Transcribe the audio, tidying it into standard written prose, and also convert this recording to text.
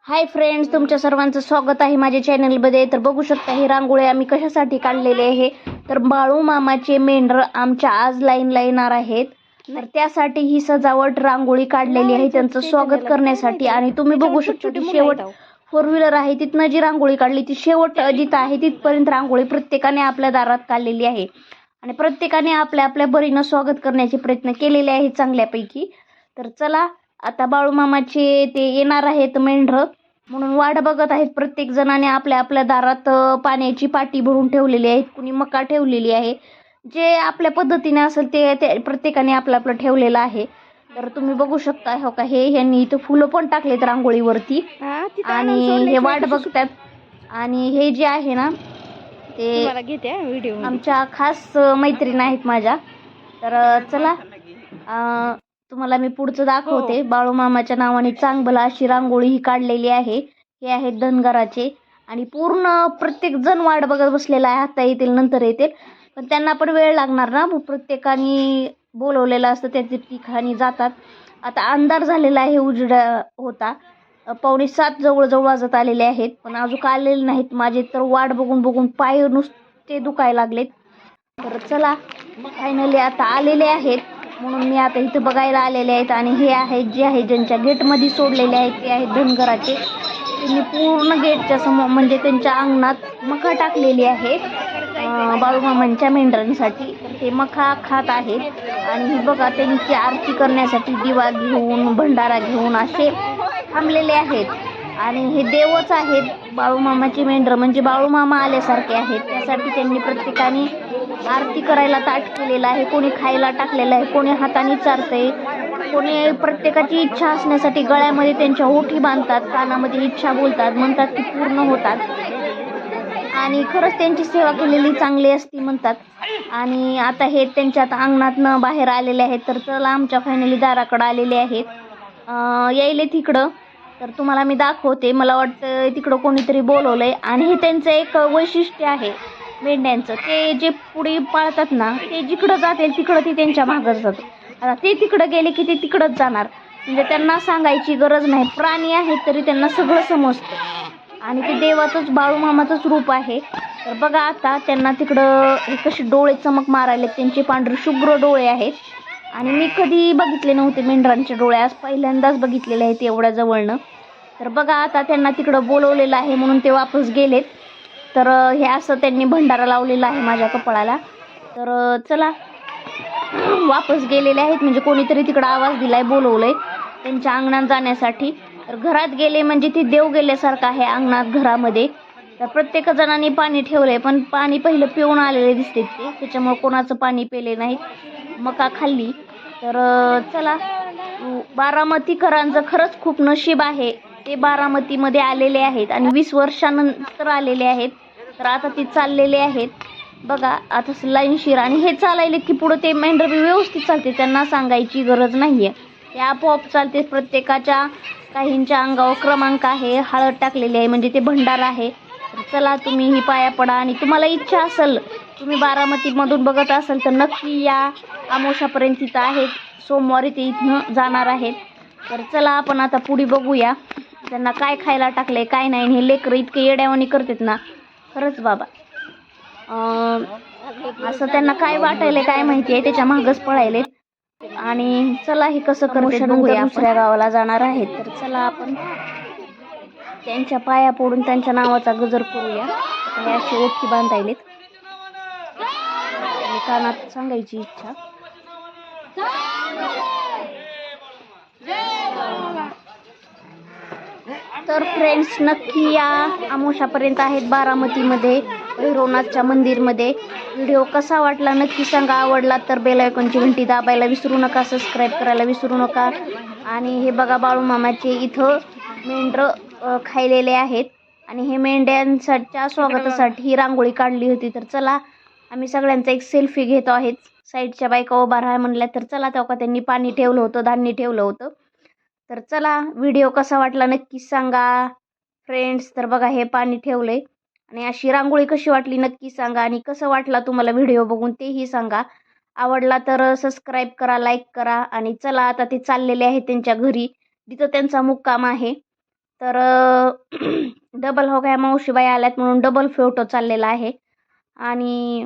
Hi friends, तुमच्या सर्वांचं स्वागत आहे माझ्या चॅनलमध्ये. तर बघू शकता ही रांगोळी आम्ही कशासाठी काढलेली आहे. तर बाळू मामाचे मेंढर आमच्या आज लाईनला येणार आहेत, तर त्यासाठी ही सजावट रांगोळी काढलेली आहे त्यांचं स्वागत करण्यासाठी. आणि तुम्ही बघू शकता ती शेवट 4 व्हीलर आहे तिथनं जी रांगोळी काढली ती शेवट जिथं आहे तिथपर्यंत रांगोळी प्रत्येकाने आपल्या दारात काढलेली आहे आणि प्रत्येकाने आपल्या आपल्या बरीनं स्वागत करण्याचे प्रयत्न केलेले आहे चांगल्यापैकी. तर चला आता बाळू मामाचे ते येणार आहेत मेंढर म्हणून वाट बघत आहेत प्रत्येक जणाने आपल्या आपल्या दारात पाण्याची पाटी भरून ठेवलेली आहे. कुणी मका ठेवलेली आहे, जे आपल्या पद्धतीने असेल ते प्रत्येकाने आपलं आपलं ठेवलेलं आहे. तर तुम्ही बघू शकता हो का, हे यांनी इथं फुलं पण टाकलेत रांगोळीवरती आणि हे वाट बघतात. आणि हे जे आहे ना ते घेते व्हिडिओ आमच्या खास मैत्रीण आहेत माझ्या. तर चला तुम्हाला मी पुढचं दाखवते. बाळू मामाच्या नावाने चांगभला अशी रांगोळी ही काढलेली आहे. हे आहेत धनगराचे आणि पूर्ण प्रत्येक जण वाट बघत बसलेला आहे. आता येतील नंतर येतील, पण त्यांना पण वेळ लागणार ना, प्रत्येकाने बोलवलेलं असतं त्या ठिकाणी जातात. आता अंधार झालेला आहे, उजेडा होता, 6:45 जवळजवळ वाजत आलेले आहेत, पण अजून आलेले नाहीत. माझे तर वाट बघून बघून पाय नुसते दुखायला लागलेत. तर चला फायनली आता आलेले आहेत म्हणून मी आता इथं बघायला आलेले आहेत. आणि हे आहेत जे आहे ज्यांच्या गेटमध्ये सोडलेले आहेत ते आहेत धनगराचे. त्यांनी पूर्ण गेटच्या समोर म्हणजे त्यांच्या अंगणात मका टाकलेली आहे बाळूमामांच्या मेंढरांसाठी. तर ते मका खात आहेत आणि ही बघा त्यांची आरती करण्यासाठी दिवा घेऊन भंडारा घेऊन असे थांबलेले आहेत. आणि हे देवच आहेत बाळूमामाचे मेंढर, म्हणजे बाळूमामा आल्यासारखे आहेत. त्यासाठी त्यांनी प्रत्येकाने आरती करायला ताट केलेलं आहे. कोणी खायला टाकलेलं आहे, कोणी हाताने चारतंय, कोणी प्रत्येकाची इच्छा असण्यासाठी गळ्यामध्ये त्यांच्या ओठी बांधतात, कानामध्ये इच्छा बोलतात, म्हणतात की पूर्ण होतात. आणि खरंच त्यांची सेवा केलेली चांगली असती म्हणतात. आणि आता हे त्यांच्या अंगणातनं बाहेर आलेले आहेत. तर चला आमच्या फायनली दाराकडं आलेले आहेत, यायले तिकडं. तर तुम्हाला मी दाखवते. मला वाटतं तिकडं कोणीतरी बोलवलंय. आणि हे त्यांचं एक वैशिष्ट्य आहे मेंढ्यांचं, ते जे पुढे पाळतात ना ते जिकडं जातील तिकडं ती त्यांच्या मागं जाते. आता ते तिकडं गेले की ते तिकडंच जाणार, म्हणजे त्यांना सांगायची गरज नाही. प्राणी आहेत तरी त्यांना सगळं समजतं आणि ते देवाचंच बाळूमामाचंच रूप आहे. तर बघा आता त्यांना तिकडं हे कसे डोळे चमक मारायले, त्यांचे पांढरे शुभ्र डोळे आहेत. आणि मी कधी बघितले नव्हते मेंढरांचे डोळे, आज पहिल्यांदाच बघितलेले आहेत एवढ्या जवळनं. तर बघा आता त्यांना तिकडं बोलवलेलं आहे म्हणून ते वापस गेलेत. तर हे असं त्यांनी भंडारा लावलेला आहे माझ्या कपाळाला. तर चला वापस गेलेले आहेत, म्हणजे कोणीतरी तिकडं आवाज दिलाय, बोलवलंय त्यांच्या अंगणात जाण्यासाठी. तर घरात गेले म्हणजे ते देव गेल्यासारखं आहे अंगणात घरामध्ये. तर प्रत्येक जणांनी पाणी ठेवलंय, पण पाणी पहिलं पिऊन आलेले दिसते ते, त्याच्यामुळे कोणाचं पाणी पिले नाहीत, मका खाल्ली. तर चला बारामतीकरांचं खरंच खूप नशीब आहे, ते बारामतीमध्ये आलेले आहेत आणि 20 वर्षानंतर आलेले आहेत. तर आता ते चाललेले आहेत बघा आता लाईनशीर. आणि हे चालायले की पुढं ते मेंढर बी व्यवस्थित चालते, त्यांना सांगायची गरज नाही आहे, ते आपोआप चालते. प्रत्येकाच्या काहींच्या अंगावर क्रमांक आहे, हळद टाकलेली आहे म्हणजे ते भंडार आहे. तर चला तुम्ही ही पाया पडा आणि तुम्हाला इच्छा असेल, तुम्ही बारामतीमधून बघत असाल तर नक्की या. अमावस्यापर्यंत इथं आहेत, सोमवारी ते इथनं जाणार आहेत. तर चला आपण आता पुढे बघूया त्यांना काय खायला टाकलंय काय नाही. हे लेकरं इतके येड्यावानी करतात ना, खरंच बाबा. असं त्यांना काय वाटायलंय काय माहिती आहे, त्याच्या मागच पळायले. आणि चला हे कसं करते बघूया. दुसऱ्या गावाला जाणार आहेत, तर चला आपण त्यांच्या पाया पडून त्यांच्या नावाचा गजर करूया. हे अशी ओठी बांधायलेत आणि कानात सांगायची इच्छा. तर फ्रेंड्स नक्की या, अमावस्यापर्यंत आहेत बारामतीमध्ये भैरवनाथच्या मंदिरमध्ये. व्हिडिओ कसा वाटला नक्की सांगा. आवडला तर बेल आयकॉनची घंटी दाबायला विसरू नका, सबस्क्राईब करायला विसरू नका. आणि हे बघा बाळूमामाचे इथं मेंढरं खायलेले आहेत आणि हे मेंढ्यांच्या स्वागतासाठी ही रांगोळी काढली होती. तर चला आम्ही सगळ्यांचा एक सेल्फी घेतो आहेत. साईडच्या बायका उभा राहा म्हणल्या, तर चला तेव्हा त्यांनी पाणी ठेवलं होतं, धान्य ठेवलं होतं. तर चला व्हिडिओ कसा वाटला नक्की सांगा फ्रेंड्स. तर बघा हे पाणी ठेवलंय आणि अशी रांगोळी कशी वाटली नक्की सांगा. आणि कसं वाटला तुम्हाला व्हिडिओ बघून तेही सांगा. आवडला तर सबस्क्राईब करा, लाईक करा. आणि चला आता ते चाललेले आहेत त्यांच्या घरी, जिथं त्यांचा मुक्काम आहे. तर डबल हो गया मावशीबाई आल्यात म्हणून डबल फोटो चाललेला आहे. आणि